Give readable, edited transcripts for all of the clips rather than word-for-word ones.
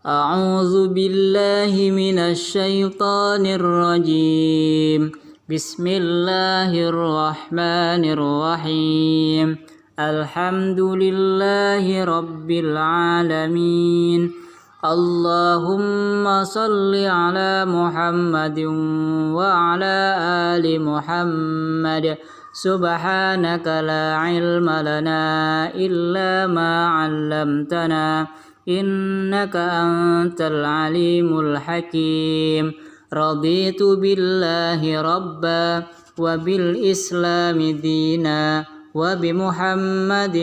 أعوذ بالله من الشيطان الرجيم. بسم الله الرحمن الرحيم. الحمد لله رب العالمين. اللهم صل على محمد وعلى آل محمد. سبحانك لا علم لنا إلا ما علمتنا إنك أنت العليم الحكيم. رضيت بالله ربا وبالإسلام دينا وبمحمد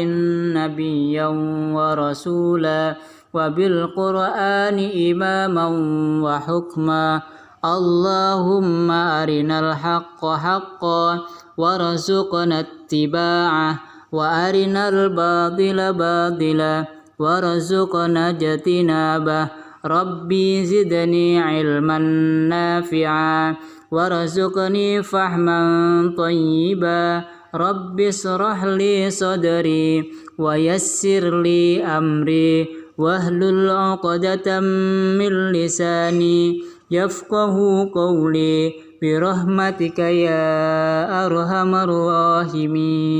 نبيا ورسولا وبالقرآن إماما وحكما. اللهم أرنا الحق حقا وارزقنا اتباعه وأرنا الباطل باطلا وارزقنا اجتنابه. ربي زدني علما نافعا وارزقني فهما طيبا. رب اشرح لي صدري ويسر لي أمري واحلل عقدة من لساني يفقه قولي برحمتك يا أرحم الراحمين.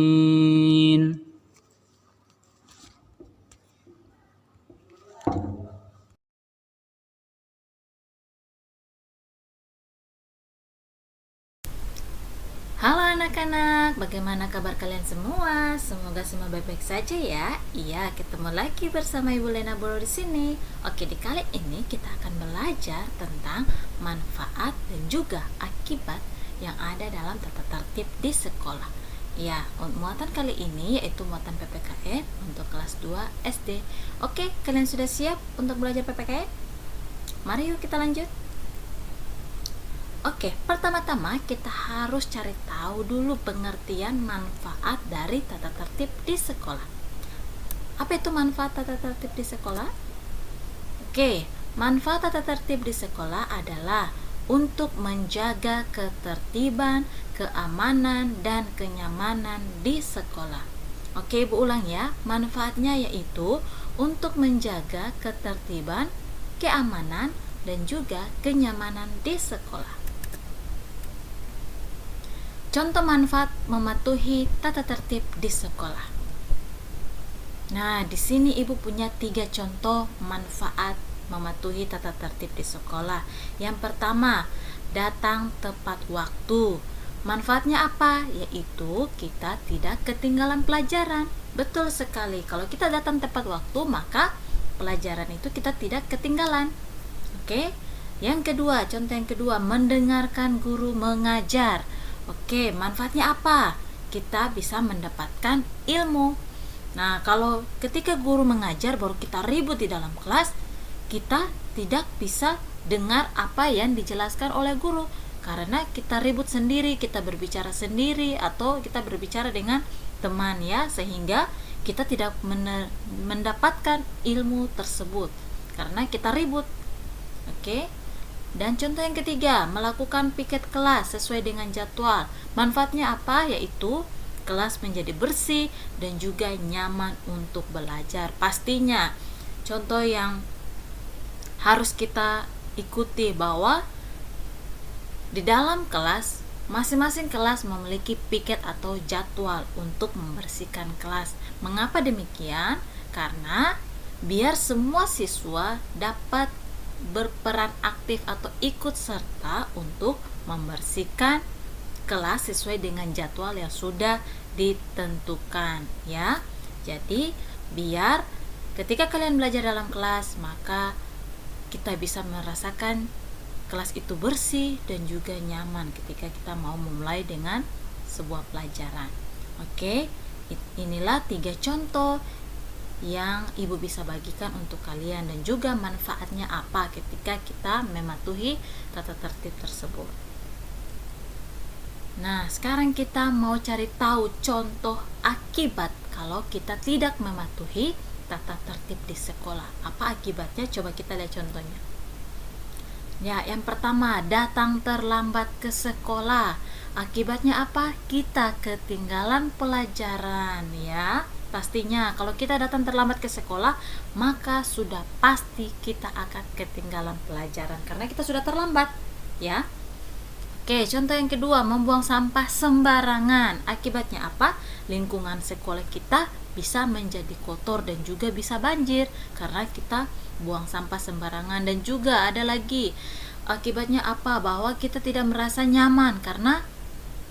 Halo anak-anak, bagaimana kabar kalian semua? Semoga semua baik-baik saja ya. Iya, ketemu lagi bersama Ibu Lena Boro di sini. Oke, di kali ini kita akan belajar tentang manfaat dan juga akibat yang ada dalam tata tertib di sekolah. Ya, muatan kali ini yaitu muatan PPKN untuk kelas 2 SD. Oke, kalian sudah siap untuk belajar PPKN? Mari yuk kita lanjut. Oke, pertama-tama kita harus cari tahu dulu pengertian manfaat dari tata tertib di sekolah. Apa itu manfaat tata tertib di sekolah? Oke, manfaat tata tertib di sekolah adalah untuk menjaga ketertiban, keamanan, dan kenyamanan di sekolah. Oke, Ibu ulang ya. Manfaatnya yaitu untuk menjaga ketertiban, keamanan, dan juga kenyamanan di sekolah. Contoh manfaat mematuhi tata tertib di sekolah. Nah, di sini Ibu punya 3 contoh manfaat mematuhi tata tertib di sekolah. Yang pertama, datang tepat waktu. Manfaatnya apa? Yaitu kita tidak ketinggalan pelajaran. Betul sekali. Kalau kita datang tepat waktu, maka pelajaran itu kita tidak ketinggalan. Oke. Yang kedua, contoh yang kedua, mendengarkan guru mengajar. Oke, manfaatnya apa? Kita bisa mendapatkan ilmu. Nah, kalau ketika guru mengajar baru kita ribut di dalam kelas, kita tidak bisa dengar apa yang dijelaskan oleh guru. Karena kita ribut sendiri, kita berbicara sendiri, atau kita berbicara dengan teman ya, sehingga kita tidak mendapatkan ilmu tersebut. Karena kita ribut. Oke. Dan contoh yang ketiga, melakukan piket kelas sesuai dengan jadwal. Manfaatnya apa? Yaitu kelas menjadi bersih dan juga nyaman untuk belajar. Pastinya contoh yang harus kita ikuti bahwa di dalam kelas, masing-masing kelas memiliki piket atau jadwal untuk membersihkan kelas. Mengapa demikian? Karena biar semua siswa dapat berperan aktif atau ikut serta untuk membersihkan kelas sesuai dengan jadwal yang sudah ditentukan ya. Jadi biar ketika kalian belajar dalam kelas, maka kita bisa merasakan kelas itu bersih dan juga nyaman ketika kita mau memulai dengan sebuah pelajaran. Oke, inilah 3 contoh yang Ibu bisa bagikan untuk kalian dan juga manfaatnya apa ketika kita mematuhi tata tertib tersebut. Nah, sekarang kita mau cari tahu contoh akibat kalau kita tidak mematuhi tata tertib di sekolah. Apa akibatnya? Coba kita lihat contohnya. Ya, yang pertama, datang terlambat ke sekolah. Akibatnya apa? Kita ketinggalan pelajaran ya. pastinya kalau kita datang terlambat ke sekolah, maka sudah pasti kita akan ketinggalan pelajaran karena kita sudah terlambat, ya. Oke, contoh yang kedua, membuang sampah sembarangan. Akibatnya apa? Lingkungan sekolah kita bisa menjadi kotor dan juga bisa banjir karena kita buang sampah sembarangan. Dan juga ada lagi, akibatnya apa? Bahwa kita tidak merasa nyaman karena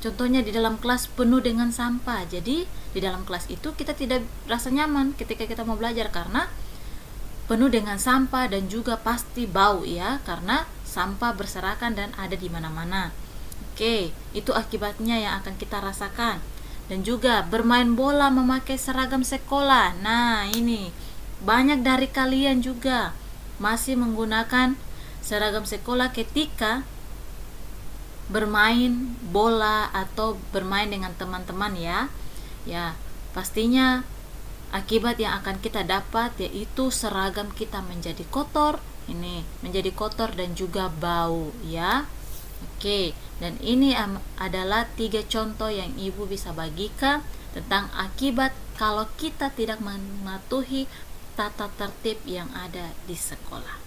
contohnya di dalam kelas penuh dengan sampah. Jadi di dalam kelas itu kita tidak rasa nyaman ketika kita mau belajar karena penuh dengan sampah dan juga pasti bau, ya, karena sampah berserakan dan ada di mana-mana. Oke, itu akibatnya yang akan kita rasakan. Dan juga bermain bola memakai seragam sekolah. Nah, ini banyak dari kalian juga masih menggunakan seragam sekolah ketika bermain bola atau bermain dengan teman-teman, ya. Ya, pastinya akibat yang akan kita dapat yaitu seragam kita menjadi kotor. Ini menjadi kotor dan juga bau, ya. Oke, dan ini adalah 3 contoh yang ibu bisa bagikan tentang akibat kalau kita tidak mematuhi tata tertib yang ada di sekolah.